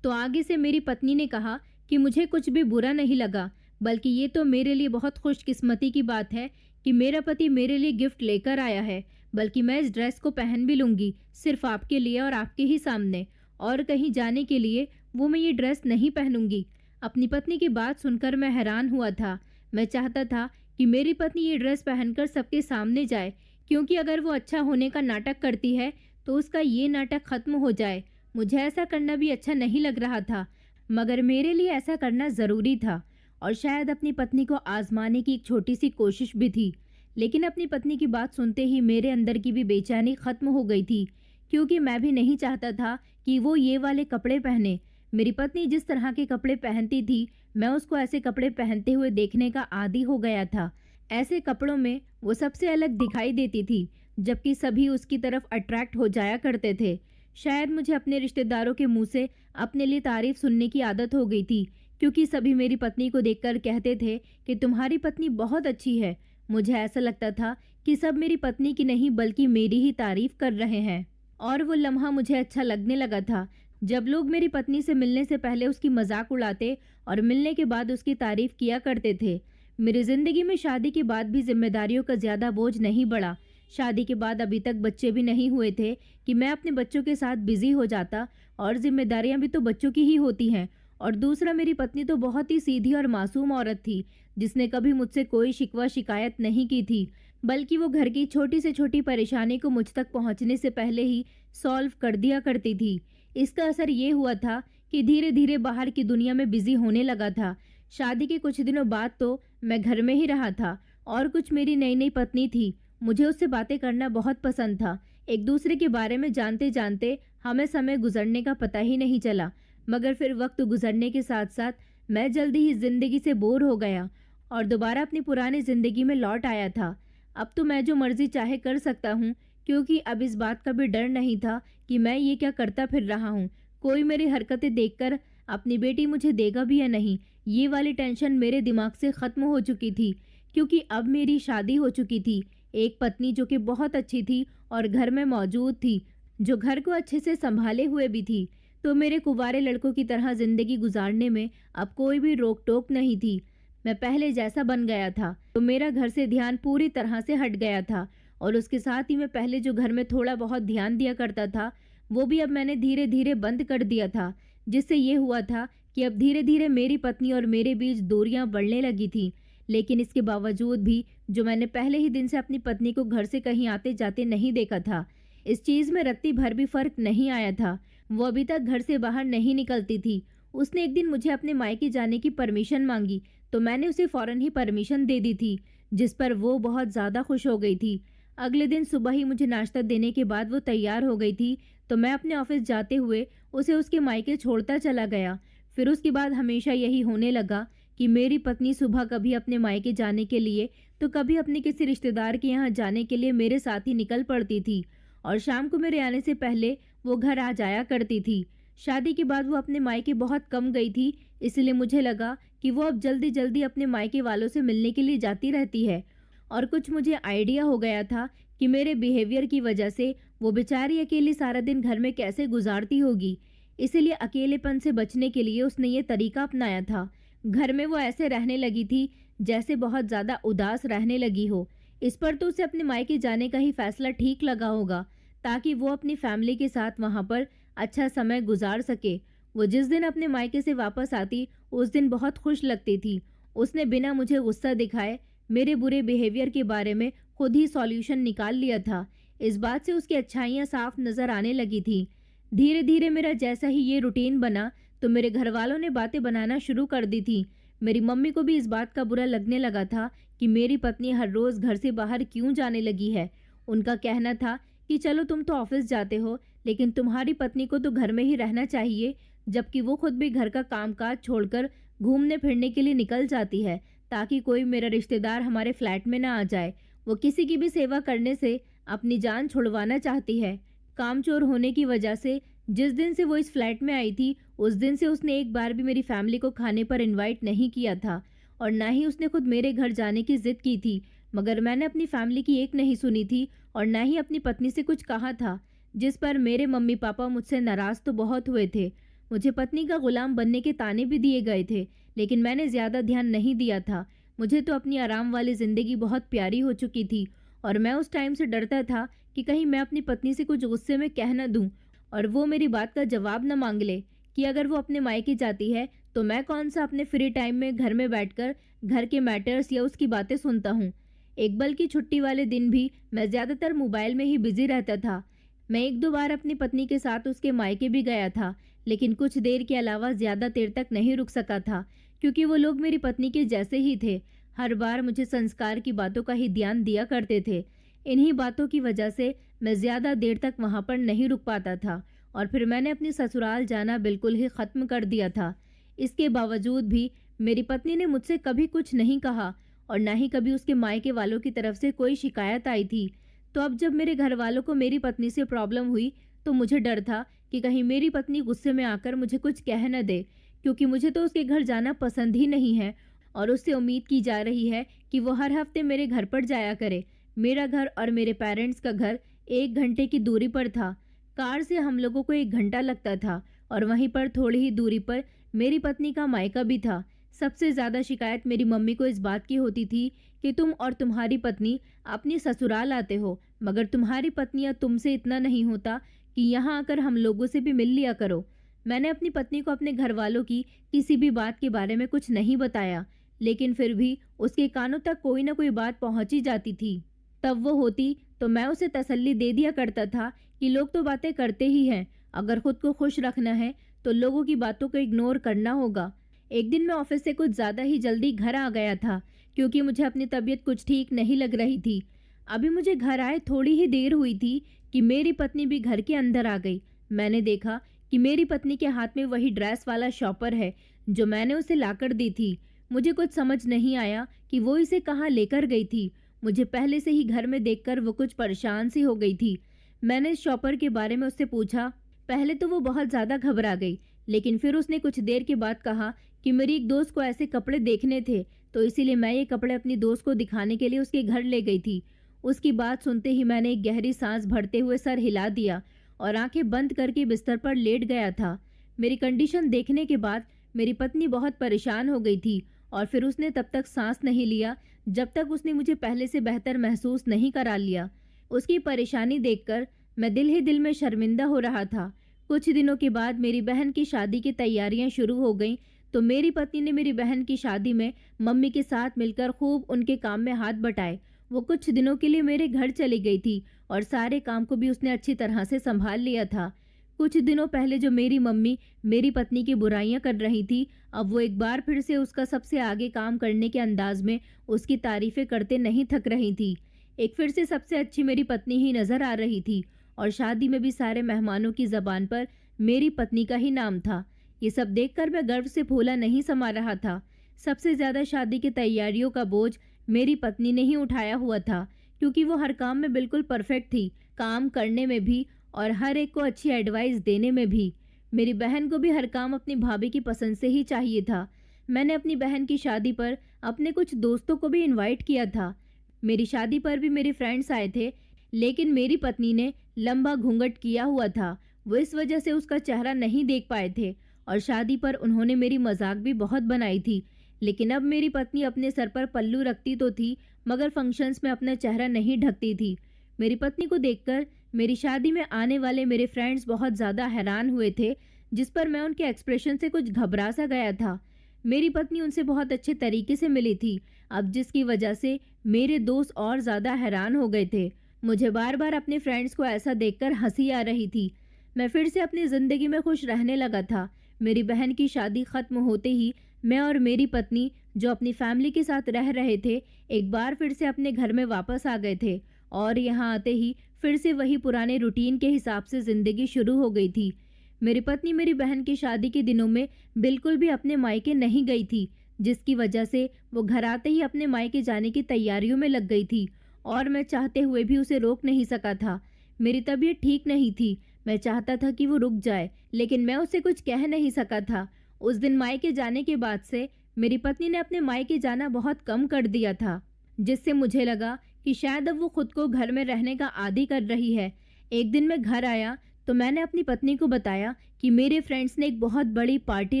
तो आगे से मेरी पत्नी ने कहा कि मुझे कुछ भी बुरा नहीं लगा, बल्कि ये तो मेरे लिए बहुत खुशकिस्मती की बात है कि मेरा पति मेरे लिए गिफ्ट लेकर आया है। बल्कि मैं इस ड्रेस को पहन भी लूँगी, सिर्फ आपके लिए और आपके ही सामने, और कहीं जाने के लिए वो मैं ये ड्रेस नहीं पहनूंगी। अपनी पत्नी की बात सुनकर मैं हैरान हुआ था। मैं चाहता था कि मेरी पत्नी ये ड्रेस पहनकर सबके सामने जाए, क्योंकि अगर वो अच्छा होने का नाटक करती है तो उसका ये नाटक खत्म हो जाए। मुझे ऐसा करना भी अच्छा नहीं लग रहा था, मगर मेरे लिए ऐसा करना ज़रूरी था और शायद अपनी पत्नी को आजमाने की एक छोटी सी कोशिश भी थी। लेकिन अपनी पत्नी की बात सुनते ही मेरे अंदर की भी बेचैनी खत्म हो गई थी, क्योंकि मैं भी नहीं चाहता था कि वो ये वाले कपड़े पहने। मेरी पत्नी जिस तरह के कपड़े पहनती थी, मैं उसको ऐसे कपड़े पहनते हुए देखने का आदी हो गया था। ऐसे कपड़ों में वो सबसे अलग दिखाई देती थी, जबकि सभी उसकी तरफ अट्रैक्ट हो जाया करते थे। शायद मुझे अपने रिश्तेदारों के मुंह से अपने लिए तारीफ सुनने की आदत हो गई थी, क्योंकि सभी मेरी पत्नी को देखकर कहते थे कि तुम्हारी पत्नी बहुत अच्छी है। मुझे ऐसा लगता था कि सब मेरी पत्नी की नहीं बल्कि मेरी ही तारीफ कर रहे हैं, और वो लम्हा मुझे अच्छा लगने लगा था जब लोग मेरी पत्नी से मिलने से पहले उसकी मजाक उड़ाते और मिलने के बाद उसकी तारीफ किया करते थे। मेरी ज़िंदगी में शादी के बाद भी जिम्मेदारियों का ज़्यादा बोझ नहीं बढ़ा। शादी के बाद अभी तक बच्चे भी नहीं हुए थे कि मैं अपने बच्चों के साथ बिजी हो जाता, और जिम्मेदारियां भी तो बच्चों की ही होती हैं। और दूसरा, मेरी पत्नी तो बहुत ही सीधी और मासूम औरत थी, जिसने कभी मुझसे कोई शिकवा शिकायत नहीं की थी, बल्कि वो घर की छोटी से छोटी परेशानी को मुझ तक पहुंचने से पहले ही सॉल्व कर दिया करती थी। इसका असर ये हुआ था कि धीरे धीरे बाहर की दुनिया में बिजी होने लगा था। शादी के कुछ दिनों बाद तो मैं घर में ही रहा था, और कुछ मेरी नई नई पत्नी थी। मुझे उससे बातें करना बहुत पसंद था। एक दूसरे के बारे में जानते जानते हमें समय गुजरने का पता ही नहीं चला। मगर फिर वक्त गुजरने के साथ साथ मैं जल्दी ही ज़िंदगी से बोर हो गया और दोबारा अपनी पुरानी ज़िंदगी में लौट आया था। अब तो मैं जो मर्जी चाहे कर सकता हूँ, क्योंकि अब इस बात का भी डर नहीं था कि मैं ये क्या करता फिर रहा हूँ। कोई मेरी हरकतें देखकर अपनी बेटी मुझे देगा भी या नहीं, ये वाली टेंशन मेरे दिमाग से ख़त्म हो चुकी थी, क्योंकि अब मेरी शादी हो चुकी थी। एक पत्नी जो कि बहुत अच्छी थी और घर में मौजूद थी, जो घर को अच्छे से संभाले हुए भी थी। तो मेरे कुंवारे लड़कों की तरह ज़िंदगी गुजारने में अब कोई भी रोक टोक नहीं थी। मैं पहले जैसा बन गया था, तो मेरा घर से ध्यान पूरी तरह से हट गया था और उसके साथ ही मैं पहले जो घर में थोड़ा बहुत ध्यान दिया करता था, वो भी अब मैंने धीरे धीरे बंद कर दिया था। जिससे ये हुआ था कि अब धीरे धीरे मेरी पत्नी और मेरे बीच दूरियां बढ़ने लगी थी। लेकिन इसके बावजूद भी जो मैंने पहले ही दिन से अपनी पत्नी को घर से कहीं आते जाते नहीं देखा था, इस चीज़ में रत्ती भर भी फर्क नहीं आया था। वो अभी तक घर से बाहर नहीं निकलती थी। उसने एक दिन मुझे अपने मायके जाने की परमिशन मांगी, तो मैंने उसे फ़ौरन ही परमिशन दे दी थी, जिस पर वो बहुत ज़्यादा खुश हो गई थी। अगले दिन सुबह ही मुझे नाश्ता देने के बाद वो तैयार हो गई थी, तो मैं अपने ऑफिस जाते हुए उसे उसके मायके छोड़ता चला गया। फिर उसके बाद हमेशा यही होने लगा कि मेरी पत्नी सुबह कभी अपने मायके जाने के लिए, तो कभी अपने किसी रिश्तेदार के यहाँ जाने के लिए मेरे साथ ही निकल पड़ती थी और शाम को मेरे आने से पहले वो घर आ जाया करती थी। शादी के बाद वो अपने मायके बहुत कम गई थी, इसलिए मुझे लगा कि वो अब जल्दी जल्दी अपने मायके वालों से मिलने के लिए जाती रहती है। और कुछ मुझे आइडिया हो गया था कि मेरे बिहेवियर की वजह से वो बेचारी अकेली सारा दिन घर में कैसे गुजारती होगी। इसीलिए अकेलेपन से बचने के लिए उसने ये तरीका अपनाया था। घर में वो ऐसे रहने लगी थी जैसे बहुत ज़्यादा उदास रहने लगी हो। इस पर तो उसे अपने मायके जाने का ही फैसला ठीक लगा होगा, ताकि वो अपनी फैमिली के साथ वहाँ पर अच्छा समय गुजार सके। वो जिस दिन अपने मायके से वापस आती, उस दिन बहुत खुश लगती थी। उसने बिना मुझे गुस्सा दिखाए मेरे बुरे बिहेवियर के बारे में खुद ही सॉल्यूशन निकाल लिया था। इस बात से उसकी अच्छाइयाँ साफ नज़र आने लगी थी। धीरे धीरे मेरा जैसा ही ये रूटीन बना, तो मेरे घर वालों ने बातें बनाना शुरू कर दी थी। मेरी मम्मी को भी इस बात का बुरा लगने लगा था कि मेरी पत्नी हर रोज़ घर से बाहर क्यों जाने लगी है। उनका कहना था कि चलो तुम तो ऑफिस जाते हो, लेकिन तुम्हारी पत्नी को तो घर में ही रहना चाहिए, जबकि वो खुद भी घर का कामकाज छोड़कर घूमने फिरने के लिए निकल जाती है, ताकि कोई मेरा रिश्तेदार हमारे फ्लैट में ना आ जाए। वो किसी की भी सेवा करने से अपनी जान छुड़वाना चाहती है। कामचोर होने की वजह से जिस दिन से वो इस फ्लैट में आई थी, उस दिन से उसने एक बार भी मेरी फैमिली को खाने पर इनवाइट नहीं किया था और ना ही उसने खुद मेरे घर जाने की जिद की थी। मगर मैंने अपनी फैमिली की एक नहीं सुनी थी और ना ही अपनी पत्नी से कुछ कहा था, जिस पर मेरे मम्मी पापा मुझसे नाराज़ तो बहुत हुए थे। मुझे पत्नी का गुलाम बनने के ताने भी दिए गए थे, लेकिन मैंने ज़्यादा ध्यान नहीं दिया था। मुझे तो अपनी आराम वाली ज़िंदगी बहुत प्यारी हो चुकी थी और मैं उस टाइम से डरता था कि कहीं मैं अपनी पत्नी से कुछ गुस्से में कह न दूं और वो मेरी बात का जवाब न मांग ले कि अगर वो अपने मायके जाती है तो मैं कौन सा अपने फ्री टाइम में घर में बैठकर घर के मैटर्स या उसकी बातें सुनता हूँ। एक बल की छुट्टी वाले दिन भी मैं ज़्यादातर मोबाइल में ही बिजी रहता था। मैं एक दो बार अपनी पत्नी के साथ उसके मायके भी गया था, लेकिन कुछ देर के अलावा ज़्यादा देर तक नहीं रुक सका था, क्योंकि वो लोग मेरी पत्नी के जैसे ही थे। हर बार मुझे संस्कार की बातों का ही ध्यान दिया करते थे। इन्हीं बातों की वजह से मैं ज़्यादा देर तक वहाँ पर नहीं रुक पाता था और फिर मैंने अपनी ससुराल जाना बिल्कुल ही ख़त्म कर दिया था। इसके बावजूद भी मेरी पत्नी ने मुझसे कभी कुछ नहीं कहा और ना ही कभी उसके मायके वालों की तरफ से कोई शिकायत आई थी। तो अब जब मेरे घर वालों को मेरी पत्नी से प्रॉब्लम हुई, तो मुझे डर था कि कहीं मेरी पत्नी गुस्से में आकर मुझे कुछ कह न दे, क्योंकि मुझे तो उसके घर जाना पसंद ही नहीं है और उससे उम्मीद की जा रही है कि वो हर हफ्ते मेरे घर पर जाया करे। मेरा घर और मेरे पेरेंट्स का घर 1 घंटे की दूरी पर था। कार से हम लोगों को 1 घंटा लगता था और वहीं पर थोड़ी ही दूरी पर मेरी पत्नी का मायका भी था। सबसे ज़्यादा शिकायत मेरी मम्मी को इस बात की होती थी कि तुम और तुम्हारी पत्नी अपनी ससुराल आते हो, मगर तुम्हारी पत्नी या तुमसे इतना नहीं होता कि यहाँ आकर हम लोगों से भी मिल लिया करो। मैंने अपनी पत्नी को अपने घर वालों की किसी भी बात के बारे में कुछ नहीं बताया, लेकिन फिर भी उसके कानों तक कोई ना कोई बात पहुंच ही जाती थी। तब वो होती तो मैं उसे तसल्ली दे दिया करता था कि लोग तो बातें करते ही हैं, अगर खुद को खुश रखना है तो लोगों की बातों को इग्नोर करना होगा। एक दिन मैं ऑफिस से कुछ ज़्यादा ही जल्दी घर आ गया था, क्योंकि मुझे अपनी तबीयत कुछ ठीक नहीं लग रही थी। अभी मुझे घर आए थोड़ी ही देर हुई थी कि मेरी पत्नी भी घर के अंदर आ गई। मैंने देखा कि मेरी पत्नी के हाथ में वही ड्रेस वाला शॉपर है जो मैंने उसे लाकर दी थी। मुझे कुछ समझ नहीं आया कि वो इसे कहाँ लेकर गई थी। मुझे पहले से ही घर में देखकर वो कुछ परेशान सी हो गई थी। मैंने इस शॉपर के बारे में उससे पूछा। पहले तो वो बहुत ज़्यादा घबरा गई, लेकिन फिर उसने कुछ देर के बाद कहा कि मेरी एक दोस्त को ऐसे कपड़े देखने थे, तो इसीलिए मैं ये कपड़े अपनी दोस्त को दिखाने के लिए उसके घर ले गई थी। उसकी बात सुनते ही मैंने एक गहरी सांस भरते हुए सर हिला दिया और आंखें बंद करके बिस्तर पर लेट गया था। मेरी कंडीशन देखने के बाद मेरी पत्नी बहुत परेशान हो गई थी और फिर उसने तब तक सांस नहीं लिया जब तक उसने मुझे पहले से बेहतर महसूस नहीं करा लिया। उसकी परेशानी देखकर मैं दिल ही दिल में शर्मिंदा हो रहा था। कुछ दिनों के बाद मेरी बहन की शादी की तैयारियां शुरू हो गईं, तो मेरी पत्नी ने मेरी बहन की शादी में मम्मी के साथ मिलकर खूब उनके काम में हाथ बटाए। वो कुछ दिनों के लिए मेरे घर चली गई थी और सारे काम को भी उसने अच्छी तरह से संभाल लिया था। कुछ दिनों पहले जो मेरी मम्मी मेरी पत्नी की बुराइयां कर रही थी, अब वो एक बार फिर से उसका सबसे आगे काम करने के अंदाज में उसकी तारीफें करते नहीं थक रही थी। एक फिर से सबसे अच्छी मेरी पत्नी ही नजर आ रही थी और शादी में भी सारे मेहमानों की जबान पर मेरी पत्नी का ही नाम था। ये सब देखकर मैं गर्व से फूला नहीं समा रहा था। सबसे ज्यादा शादी की तैयारियों का बोझ मेरी पत्नी ने ही उठाया हुआ था, क्योंकि वो हर काम में बिल्कुल परफेक्ट थी, काम करने में भी और हर एक को अच्छी एडवाइस देने में भी। मेरी बहन को भी हर काम अपनी भाभी की पसंद से ही चाहिए था। मैंने अपनी बहन की शादी पर अपने कुछ दोस्तों को भी इनवाइट किया था। मेरी शादी पर भी मेरे फ्रेंड्स आए थे, लेकिन मेरी पत्नी ने लंबा घूंघट किया हुआ था। वो इस वजह से उसका चेहरा नहीं देख पाए थे और शादी पर उन्होंने मेरी मजाक भी बहुत बनाई थी। लेकिन अब मेरी पत्नी अपने सर पर पल्लू रखती तो थी, मगर फंक्शंस में अपना चेहरा नहीं ढकती थी। मेरी पत्नी को देखकर मेरी शादी में आने वाले मेरे फ्रेंड्स बहुत ज़्यादा हैरान हुए थे, जिस पर मैं उनके एक्सप्रेशन से कुछ घबरा सा गया था। मेरी पत्नी उनसे बहुत अच्छे तरीके से मिली थी, अब जिसकी वजह से मेरे दोस्त और ज़्यादा हैरान हो गए थे। मुझे बार बार अपने फ्रेंड्स को ऐसा देखकर हंसी आ रही थी। मैं फिर से अपनी ज़िंदगी में खुश रहने लगा था। मेरी बहन की शादी ख़त्म होते ही मैं और मेरी पत्नी, जो अपनी फैमिली के साथ रह रहे थे, एक बार फिर से अपने घर में वापस आ गए थे और यहाँ आते ही फिर से वही पुराने रूटीन के हिसाब से ज़िंदगी शुरू हो गई थी। मेरी पत्नी मेरी बहन की शादी के दिनों में बिल्कुल भी अपने मायके नहीं गई थी, जिसकी वजह से वो घर आते ही अपने मायके जाने की तैयारियों में लग गई थी और मैं चाहते हुए भी उसे रोक नहीं सका था। मेरी तबीयत ठीक नहीं थी, मैं चाहता था कि वो रुक जाए, लेकिन मैं उसे कुछ कह नहीं सका था। उस दिन मायके जाने के बाद से मेरी पत्नी ने अपने मायके जाना बहुत कम कर दिया था, जिससे मुझे लगा कि शायद अब वो खुद को घर में रहने का आदी कर रही है। एक दिन मैं घर आया तो मैंने अपनी पत्नी को बताया कि मेरे फ्रेंड्स ने एक बहुत बड़ी पार्टी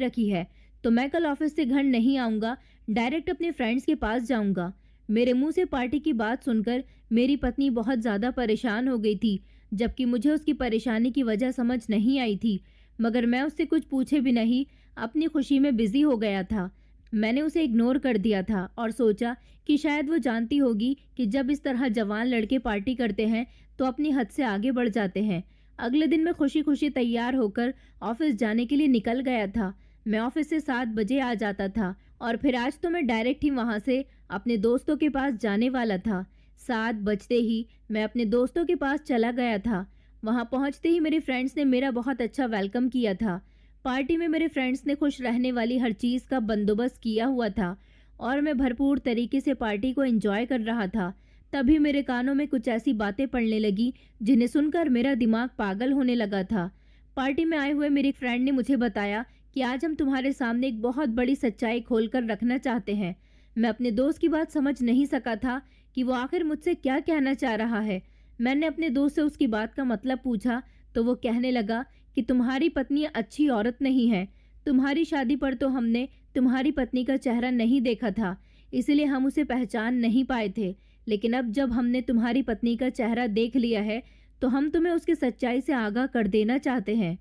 रखी है, तो मैं कल ऑफिस से घर नहीं आऊँगा, डायरेक्ट अपने फ्रेंड्स के पास जाऊँगा। मेरे मुंह से पार्टी की बात सुनकर मेरी पत्नी बहुत ज़्यादा परेशान हो गई थी, जबकि मुझे उसकी परेशानी की वजह समझ नहीं आई थी, मगर मैं उससे कुछ पूछे भी नहीं अपनी खुशी में बिजी हो गया था। मैंने उसे इग्नोर कर दिया था और सोचा कि शायद वो जानती होगी कि जब इस तरह जवान लड़के पार्टी करते हैं तो अपनी हद से आगे बढ़ जाते हैं। अगले दिन मैं खुशी खुशी तैयार होकर ऑफिस जाने के लिए निकल गया था। मैं ऑफिस से 7 बजे आ जाता था और फिर आज तो मैं डायरेक्ट ही वहाँ से अपने दोस्तों के पास जाने वाला था। 7 बजते ही मैं अपने दोस्तों के पास चला गया था। वहाँ पहुँचते ही मेरे फ्रेंड्स ने मेरा बहुत अच्छा वेलकम किया था। पार्टी में मेरे फ्रेंड्स ने खुश रहने वाली हर चीज़ का बंदोबस्त किया हुआ था और मैं भरपूर तरीके से पार्टी को एंजॉय कर रहा था। तभी मेरे कानों में कुछ ऐसी बातें पड़ने लगी जिन्हें सुनकर मेरा दिमाग पागल होने लगा था। पार्टी में आए हुए मेरे फ्रेंड ने मुझे बताया कि आज हम तुम्हारे सामने एक बहुत बड़ी सच्चाई खोलकर रखना चाहते हैं। मैं अपने दोस्त की बात समझ नहीं सका था कि वो आखिर मुझसे क्या कहना चाह रहा है। मैंने अपने दोस्त से उसकी बात का मतलब पूछा तो वो कहने लगा कि तुम्हारी पत्नी अच्छी औरत नहीं है। तुम्हारी शादी पर तो हमने तुम्हारी पत्नी का चेहरा नहीं देखा था, इसलिए हम उसे पहचान नहीं पाए थे, लेकिन अब जब हमने तुम्हारी पत्नी का चेहरा देख लिया है तो हम तुम्हें उसकी सच्चाई से आगाह कर देना चाहते हैं।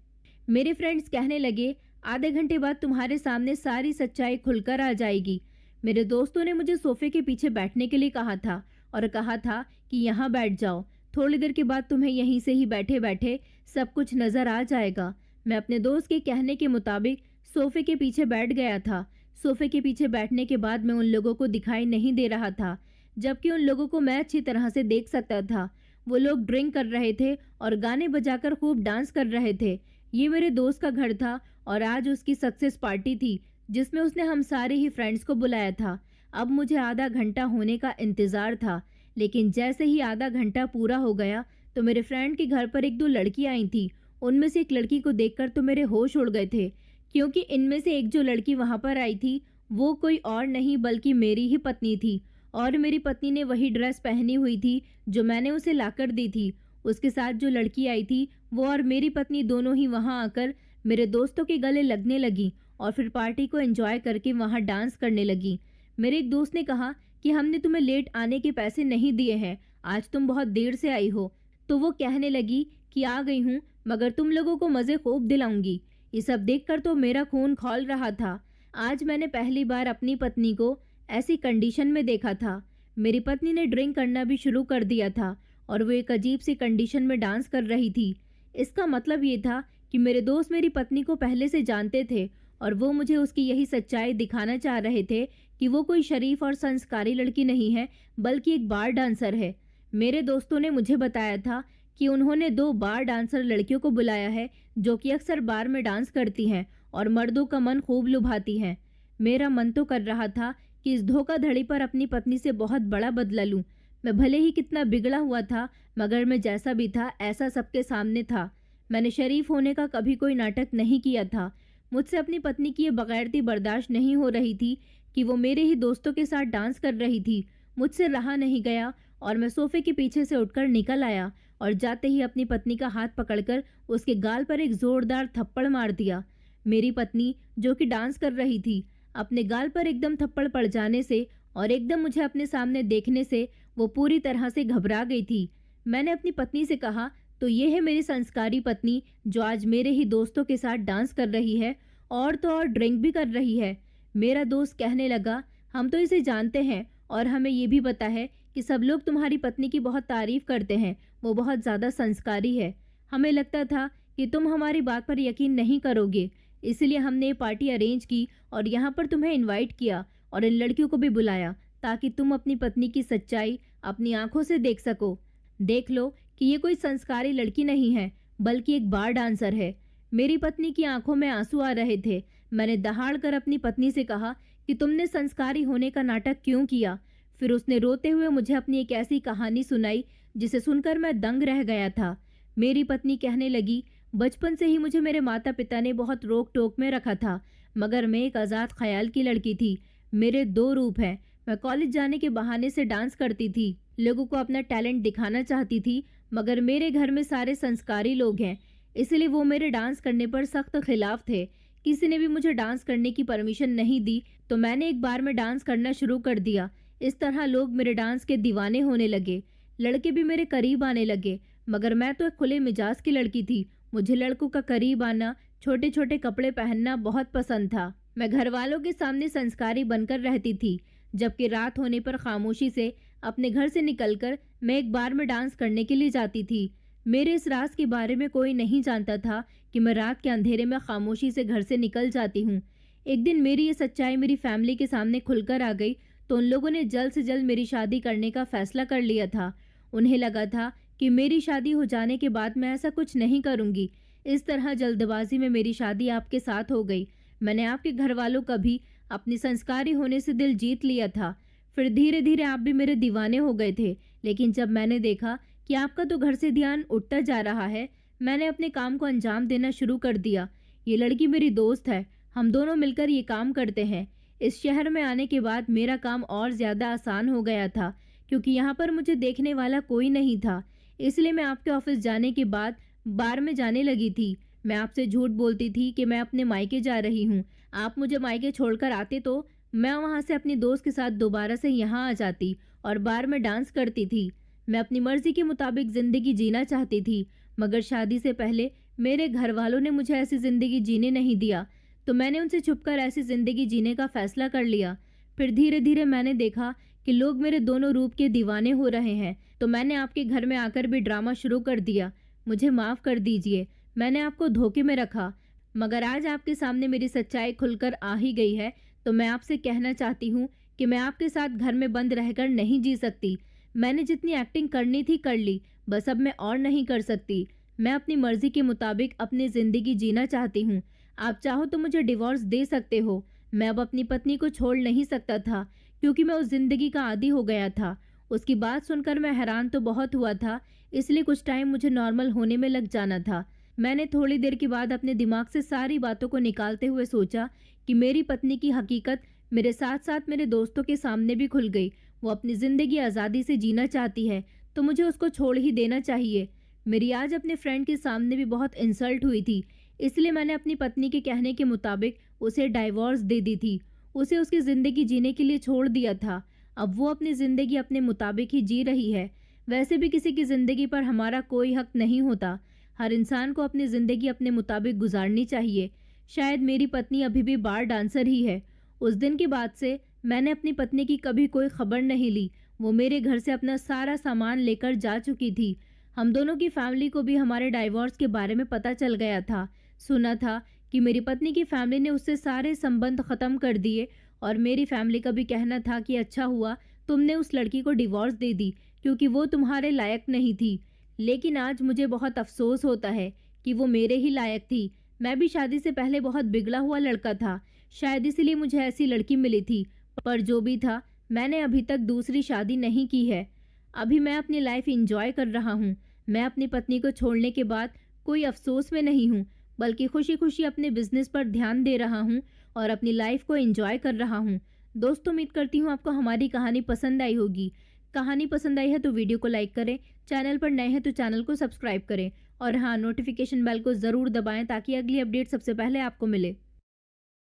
मेरे फ्रेंड्स कहने लगे, आधे घंटे बाद तुम्हारे सामने सारी सच्चाई खुलकर आ जाएगी। मेरे दोस्तों ने मुझे सोफे के पीछे बैठने के लिए कहा था और कहा था कि यहाँ बैठ जाओ, थोड़ी देर के बाद तुम्हें यहीं से ही बैठे बैठे सब कुछ नज़र आ जाएगा। मैं अपने दोस्त के कहने के मुताबिक सोफे के पीछे बैठ गया था। सोफे के पीछे बैठने के बाद मैं उन लोगों को दिखाई नहीं दे रहा था, जबकि उन लोगों को मैं अच्छी तरह से देख सकता था। वो लोग ड्रिंक कर रहे थे और गाने बजाकर खूब डांस कर रहे थे। ये मेरे दोस्त का घर था और आज उसकी सक्सेस पार्टी थी, जिसमें उसने हम सारे ही फ्रेंड्स को बुलाया था। अब मुझे आधा घंटा होने का इंतज़ार था, लेकिन जैसे ही आधा घंटा पूरा हो गया तो मेरे फ्रेंड के घर पर 1-2 लड़की आई थी। उनमें से एक लड़की को देखकर तो मेरे होश उड़ गए थे, क्योंकि इनमें से एक जो लड़की वहाँ पर आई थी वो कोई और नहीं बल्कि मेरी ही पत्नी थी और मेरी पत्नी ने वही ड्रेस पहनी हुई थी जो मैंने उसे लाकर दी थी। उसके साथ जो लड़की आई थी वो और मेरी पत्नी दोनों ही वहाँ आकर मेरे दोस्तों के गले लगने लगी और फिर पार्टी को एंजॉय करके वहाँ डांस करने लगी। मेरे एक दोस्त ने कहा कि हमने तुम्हें लेट आने के पैसे नहीं दिए हैं, आज तुम बहुत देर से आई हो। तो वो कहने लगी कि आ गई हूँ, मगर तुम लोगों को मज़े खूब दिलाऊंगी। ये सब देखकर तो मेरा खून खौल रहा था। आज मैंने पहली बार अपनी पत्नी को ऐसी कंडीशन में देखा था। मेरी पत्नी ने ड्रिंक करना भी शुरू कर दिया था और वो एक अजीब सी कंडीशन में डांस कर रही थी। इसका मतलब ये था कि मेरे दोस्त मेरी पत्नी को पहले से जानते थे और वो मुझे उसकी यही सच्चाई दिखाना चाह रहे थे कि वो कोई शरीफ और संस्कारी लड़की नहीं है, बल्कि एक बार डांसर है। मेरे दोस्तों ने मुझे बताया था कि उन्होंने 2 बार डांसर लड़कियों को बुलाया है जो कि अक्सर बार में डांस करती हैं और मर्दों का मन खूब लुभाती हैं। मेरा मन तो कर रहा था कि इस धोखाधड़ी पर अपनी पत्नी से बहुत बड़ा बदला लूं। मैं भले ही कितना बिगड़ा हुआ था, मगर मैं जैसा भी था ऐसा सबके सामने था। मैंने शरीफ होने का कभी कोई नाटक नहीं किया था। मुझसे अपनी पत्नी की ये बगैरती बर्दाश्त नहीं हो रही थी कि वो मेरे ही दोस्तों के साथ डांस कर रही थी। मुझसे रहा नहीं गया और मैं सोफे के पीछे से उठकर निकल आया और जाते ही अपनी पत्नी का हाथ पकड़कर उसके गाल पर एक जोरदार थप्पड़ मार दिया। मेरी पत्नी, जो कि डांस कर रही थी, अपने गाल पर एकदम थप्पड़ पड़ जाने से और एकदम मुझे अपने सामने देखने से वो पूरी तरह से घबरा गई थी। मैंने अपनी पत्नी से कहा, तो ये है मेरी संस्कारी पत्नी जो आज मेरे ही दोस्तों के साथ डांस कर रही है और तो और ड्रिंक भी कर रही है। मेरा दोस्त कहने लगा, हम तो इसे जानते हैं और हमें ये भी पता है कि सब लोग तुम्हारी पत्नी की बहुत तारीफ करते हैं, वो बहुत ज़्यादा संस्कारी है। हमें लगता था कि तुम हमारी बात पर यकीन नहीं करोगे, इसलिए हमने ये पार्टी अरेंज की और यहाँ पर तुम्हें इनवाइट किया और इन लड़कियों को भी बुलाया ताकि तुम अपनी पत्नी की सच्चाई अपनी आंखों से देख सको। देख लो कि ये कोई संस्कारी लड़की नहीं है, बल्कि एक बार डांसर है। मेरी पत्नी की आंखों में आंसू आ रहे थे। मैंने दहाड़ कर अपनी पत्नी से कहा कि तुमने संस्कारी होने का नाटक क्यों किया। फिर उसने रोते हुए मुझे अपनी एक ऐसी कहानी सुनाई जिसे सुनकर मैं दंग रह गया था। मेरी पत्नी कहने लगी, बचपन से ही मुझे मेरे माता पिता ने बहुत रोक टोक में रखा था, मगर मैं एक आज़ाद ख्याल की लड़की थी। मेरे 2 रूप हैं। मैं कॉलेज जाने के बहाने से डांस करती थी, लोगों को अपना टैलेंट दिखाना चाहती थी, मगर मेरे घर में सारे संस्कारी लोग हैं, इसलिए वो मेरे डांस करने पर सख्त खिलाफ थे। किसी ने भी मुझे डांस करने की परमिशन नहीं दी, तो मैंने एक बार में डांस करना शुरू कर दिया। इस तरह लोग मेरे डांस के दीवाने होने लगे। लड़के भी मेरे करीब आने लगे, मगर मैं तो एक खुले मिजाज की लड़की थी। मुझे लड़कों का करीब आना, छोटे छोटे कपड़े पहनना बहुत पसंद था। मैं घर वालों के सामने संस्कारी बनकर रहती थी, जबकि रात होने पर खामोशी से अपने घर से निकलकर मैं एक बार में डांस करने के लिए जाती थी। मेरे इस राज के बारे में कोई नहीं जानता था कि मैं रात के अंधेरे में खामोशी से घर से निकल जाती हूँ। एक दिन मेरी ये सच्चाई मेरी फैमिली के सामने खुलकर आ गई तो उन लोगों ने जल्द से जल्द मेरी शादी करने का फैसला कर लिया था। उन्हें लगा था कि मेरी शादी हो जाने के बाद मैं ऐसा कुछ नहीं करूँगी। इस तरह जल्दबाजी में मेरी शादी आपके साथ हो गई। मैंने आपके घर वालों का भी अपनी संस्कारी होने से दिल जीत लिया था। फिर धीरे धीरे आप भी मेरे दीवाने हो गए थे, लेकिन जब मैंने देखा कि आपका तो घर से ध्यान उठता जा रहा है, मैंने अपने काम को अंजाम देना शुरू कर दिया। ये लड़की मेरी दोस्त है, हम दोनों मिलकर ये काम करते हैं। इस शहर में आने के बाद मेरा काम और ज़्यादा आसान हो गया था, क्योंकि यहाँ पर मुझे देखने वाला कोई नहीं था। इसलिए मैं आपके ऑफिस जाने के बाद बार में जाने लगी थी। मैं आपसे झूठ बोलती थी कि मैं अपने मायके जा रही हूँ। आप मुझे मायके छोड़कर आते तो मैं वहाँ से अपनी दोस्त के साथ दोबारा से यहाँ आ जाती और बार में डांस करती थी। मैं अपनी मर्जी के मुताबिक ज़िंदगी जीना चाहती थी, मगर शादी से पहले मेरे घर वालों ने मुझे ऐसी ज़िंदगी जीने नहीं दिया, तो मैंने उनसे छुपकर ऐसी ज़िंदगी जीने का फ़ैसला कर लिया। फिर धीरे धीरे मैंने देखा कि लोग मेरे दोनों रूप के दीवाने हो रहे हैं, तो मैंने आपके घर में आकर भी ड्रामा शुरू कर दिया। मुझे माफ़ कर दीजिए, मैंने आपको धोखे में रखा, मगर आज आपके सामने मेरी सच्चाई खुलकर आ ही गई है, तो मैं आपसे कहना चाहती हूँ कि मैं आपके साथ घर में बंद रहकर नहीं जी सकती। मैंने जितनी एक्टिंग करनी थी कर ली, बस अब मैं और नहीं कर सकती। मैं अपनी मर्जी के मुताबिक अपनी ज़िंदगी जीना चाहती हूँ। आप चाहो तो मुझे डिवोर्स दे सकते हो। मैं अब अपनी पत्नी को छोड़ नहीं सकता था, क्योंकि मैं उस ज़िंदगी का आदी हो गया था। उसकी बात सुनकर मैं हैरान तो बहुत हुआ था, इसलिए कुछ टाइम मुझे नॉर्मल होने में लग जाना था। मैंने थोड़ी देर के बाद अपने दिमाग से सारी बातों को निकालते हुए सोचा कि मेरी पत्नी की हकीकत मेरे साथ साथ मेरे दोस्तों के सामने भी खुल गई। वो अपनी ज़िंदगी आज़ादी से जीना चाहती है, तो मुझे उसको छोड़ ही देना चाहिए। मेरी आज अपने फ्रेंड के सामने भी बहुत इंसल्ट हुई थी, इसलिए मैंने अपनी पत्नी के कहने के मुताबिक उसे डाइवोर्स दे दी थी। उसे उसकी ज़िंदगी जीने के लिए छोड़ दिया था। अब वो अपनी ज़िंदगी अपने मुताबिक ही जी रही है। वैसे भी किसी की ज़िंदगी पर हमारा कोई हक नहीं होता। हर इंसान को अपनी ज़िंदगी अपने मुताबिक गुजारनी चाहिए। शायद मेरी पत्नी अभी भी बार डांसर ही है। उस दिन के बाद से मैंने अपनी पत्नी की कभी कोई खबर नहीं ली। वो मेरे घर से अपना सारा सामान लेकर जा चुकी थी। हम दोनों की फैमिली को भी हमारे डाइवोर्स के बारे में पता चल गया था। सुना था कि मेरी पत्नी की फैमिली ने उससे सारे संबंध ख़त्म कर दिए और मेरी फैमिली का भी कहना था कि अच्छा हुआ तुमने उस लड़की को डिवोर्स दे दी, क्योंकि वो तुम्हारे लायक नहीं थी। लेकिन आज मुझे बहुत अफसोस होता है कि वो मेरे ही लायक थी। मैं भी शादी से पहले बहुत बिगड़ा हुआ लड़का था। शायद इसीलिए मुझे ऐसी लड़की मिली थी। पर जो भी था, मैंने अभी तक दूसरी शादी नहीं की है। अभी मैं अपनी लाइफ एंजॉय कर रहा हूँ। मैं अपनी पत्नी को छोड़ने के बाद कोई अफसोस में नहीं हूँ, बल्कि खुशी खुशी अपने बिजनेस पर ध्यान दे रहा हूँ और अपनी लाइफ को एंजॉय कर रहा हूँ। दोस्तों, उम्मीद करती हूँ आपको हमारी कहानी पसंद आई होगी। कहानी पसंद आई है तो वीडियो को लाइक करें, चैनल पर नए हैं तो चैनल को सब्सक्राइब करें और हाँ, नोटिफिकेशन बेल को ज़रूर दबाएं ताकि अगली अपडेट सबसे पहले आपको मिले।